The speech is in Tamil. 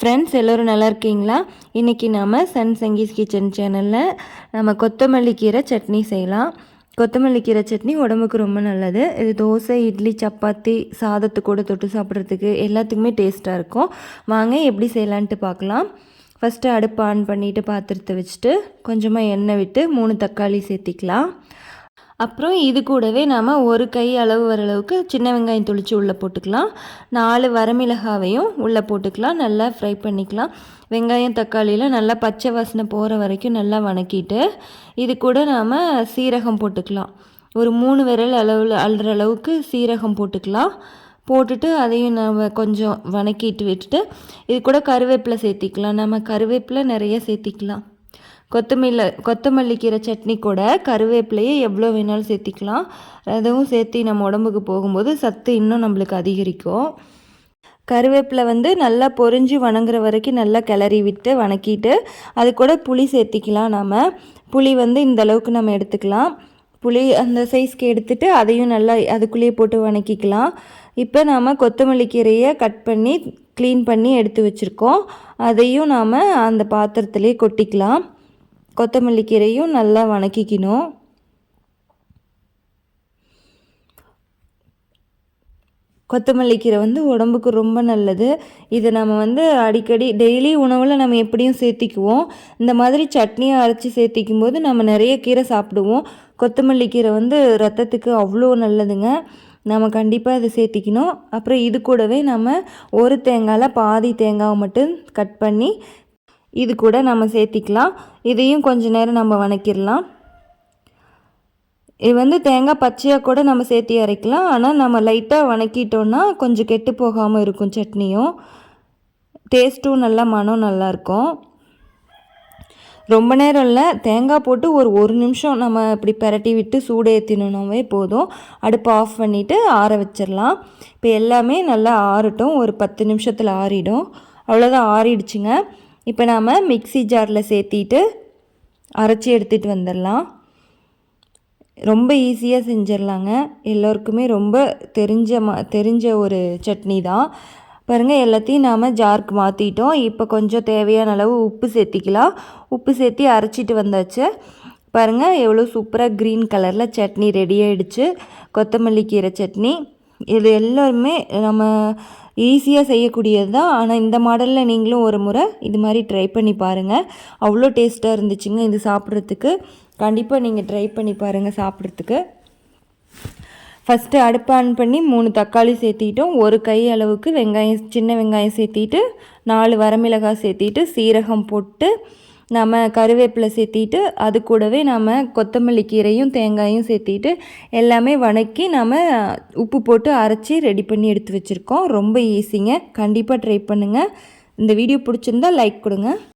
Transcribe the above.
ஃப்ரெண்ட்ஸ் எல்லோரும் நல்லா இருக்கீங்களா? இன்றைக்கி நாம் சன் சங்கீஸ் கிச்சன் சேனலில் நம்ம கொத்தமல்லி கீரை சட்னி செய்யலாம். கொத்தமல்லி கீரை சட்னி உடம்புக்கு ரொம்ப நல்லது. இது தோசை, இட்லி, சப்பாத்தி, சாதத்து கூட தொட்டு சாப்பிட்றதுக்கு எல்லாத்துக்குமே டேஸ்ட்டாக இருக்கும். வாங்க எப்படி செய்யலான்ட்டு பார்க்கலாம். ஃபஸ்ட்டு அடுப்பு ஆன் பண்ணிவிட்டு பாத்திரத்தை வச்சுட்டு கொஞ்சமாக எண்ணெய் விட்டு 3 தக்காளி சேர்த்திக்கலாம். அப்புறம் இது கூடவே நாம் ஒரு கை அளவு வர அளவுக்கு சின்ன வெங்காயம் தொளித்து உள்ளே போட்டுக்கலாம். 4 வரமிளகாவையும் உள்ளே போட்டுக்கலாம். நல்லா ஃப்ரை பண்ணிக்கலாம். வெங்காயம் தக்காளியில் நல்லா பச்சை வாசனை போகிற வரைக்கும் நல்லா வணக்கிட்டு இது கூட நாம் சீரகம் போட்டுக்கலாம். ஒரு 3 விரல் அளவில் அள்ளுற அளவுக்கு சீரகம் போட்டுக்கலாம். போட்டுட்டு அதையும் நம்ம கொஞ்சம் வணக்கிட்டு விட்டுட்டு இது கூட கருவேப்பிலை சேர்த்திக்கலாம். நம்ம கருவேப்பிலை நிறைய சேர்த்திக்கலாம். கொத்தமல்லி கீரை சட்னி கூட கருவேப்பிலையை எவ்வளோ வேணாலும் சேர்த்திக்கலாம். அதுவும் சேர்த்து நம்ம உடம்புக்கு போகும்போது சத்து இன்னும் நம்மளுக்கு அதிகரிக்கும். கருவேப்பிலை நல்லா பொரிஞ்சு வணங்குற வரைக்கும் நல்லா கிளறி விட்டு வணக்கிட்டு அது கூட புளி சேர்த்திக்கலாம். நாம் புளி இந்த அளவுக்கு நம்ம எடுத்துக்கலாம். புளி அந்த சைஸ்க்கு எடுத்துகிட்டு அதையும் நல்லா அதுக்குள்ளேயே போட்டு வணக்கிக்கலாம். இப்போ நாம் கொத்தமல்லி கீரையை கட் பண்ணி க்ளீன் பண்ணி எடுத்து வச்சுருக்கோம். அதையும் நாம் அந்த பாத்திரத்துலேயே கொட்டிக்கலாம். கொத்தமல்லி கீரையும் நல்லா வணக்கிக்கணும். கொத்தமல்லி கீரை உடம்புக்கு ரொம்ப நல்லது. இதை நம்ம அடிக்கடி டெய்லி உணவில் நம்ம எப்படியும் சேர்த்திக்குவோம். இந்த மாதிரி சட்னியை அரைச்சி சேர்த்திக்கும் போது நம்ம நிறைய கீரை சாப்பிடுவோம். கொத்தமல்லி கீரை ரத்தத்துக்கு அவ்வளோ நல்லதுங்க. நம்ம கண்டிப்பாக அதை சேர்த்திக்கணும். அப்புறம் இது கூடவே நம்ம ஒரு தேங்காயில் பாதி தேங்காவை மட்டும் கட் பண்ணி இது கூட நம்ம சேர்த்திக்கலாம். இதையும் கொஞ்ச நேரம் நம்ம வணக்கிடலாம். இது தேங்காய் பச்சையாக கூட நம்ம சேர்த்தி அரைக்கலாம். ஆனால் நம்ம லைட்டாக வணக்கிட்டோன்னா கொஞ்சம் கெட்டு போகாமல் இருக்கும். சட்னியும் டேஸ்ட்டும் நல்லா மனம் நல்லாயிருக்கும். ரொம்ப நேரம் இல்லை, தேங்காய் போட்டு ஒரு நிமிஷம் நம்ம இப்படி பரட்டி விட்டு சூடு ஏற்றினோன்னாவே போதும். அடுப்பு ஆஃப் பண்ணிவிட்டு ஆற வச்சிடலாம். இப்போ எல்லாமே நல்லா ஆறட்டும். ஒரு 10 நிமிஷத்தில் ஆறிடும். அவ்வளோதான், ஆறிடுச்சுங்க. இப்போ நாம் மிக்ஸி ஜாரில் சேர்த்திட்டு அரைச்சி எடுத்துகிட்டு வந்துடலாம். ரொம்ப ஈஸியாக செஞ்சிடலாங்க. எல்லோருக்குமே ரொம்ப தெரிஞ்ச ஒரு சட்னி தான். பாருங்கள், எல்லாத்தையும் நாம் ஜாருக்கு மாற்றிட்டோம். இப்போ கொஞ்சம் தேவையான அளவு உப்பு சேர்த்திக்கலாம். உப்பு சேர்த்தி அரைச்சிட்டு வந்தாச்சு. பாருங்கள், எவ்வளோ சூப்பராக க்ரீன் கலரில் சட்னி ரெடி ஆகிடுச்சு. கொத்தமல்லி கீரை சட்னி. இது எல்லோருமே நம்ம ஈஸியாக செய்யக்கூடியது தான். ஆனால் இந்த மாடலில் நீங்களும் ஒரு முறை இது மாதிரி ட்ரை பண்ணி பாருங்கள். அவ்வளோ டேஸ்ட்டாக இருந்துச்சுங்க இது சாப்பிட்றதுக்கு. கண்டிப்பாக நீங்கள் ட்ரை பண்ணி பாருங்கள் சாப்பிட்றதுக்கு. ஃபஸ்ட்டு அடுப்பு ஆன் பண்ணி 3 தக்காளி சேர்த்திட்டோம். ஒரு கை அளவுக்கு சின்ன வெங்காயம் சேர்த்திட்டு 4 வரமிளகாய் சேர்த்திட்டு சீரகம் போட்டு நம்ம கருவேப்பிலை சேர்த்திட்டு அது கூடவே நம்ம கொத்தமல்லி கீரையும் தேங்காயும் சேர்த்திட்டு எல்லாமே வணக்கி நம்ம உப்பு போட்டு அரைச்சி ரெடி பண்ணி எடுத்து வச்சுருக்கோம். ரொம்ப ஈஸிங்க. கண்டிப்பாக ட்ரை பண்ணுங்கள். இந்த வீடியோ பிடிச்சிருந்தா லைக் கொடுங்க.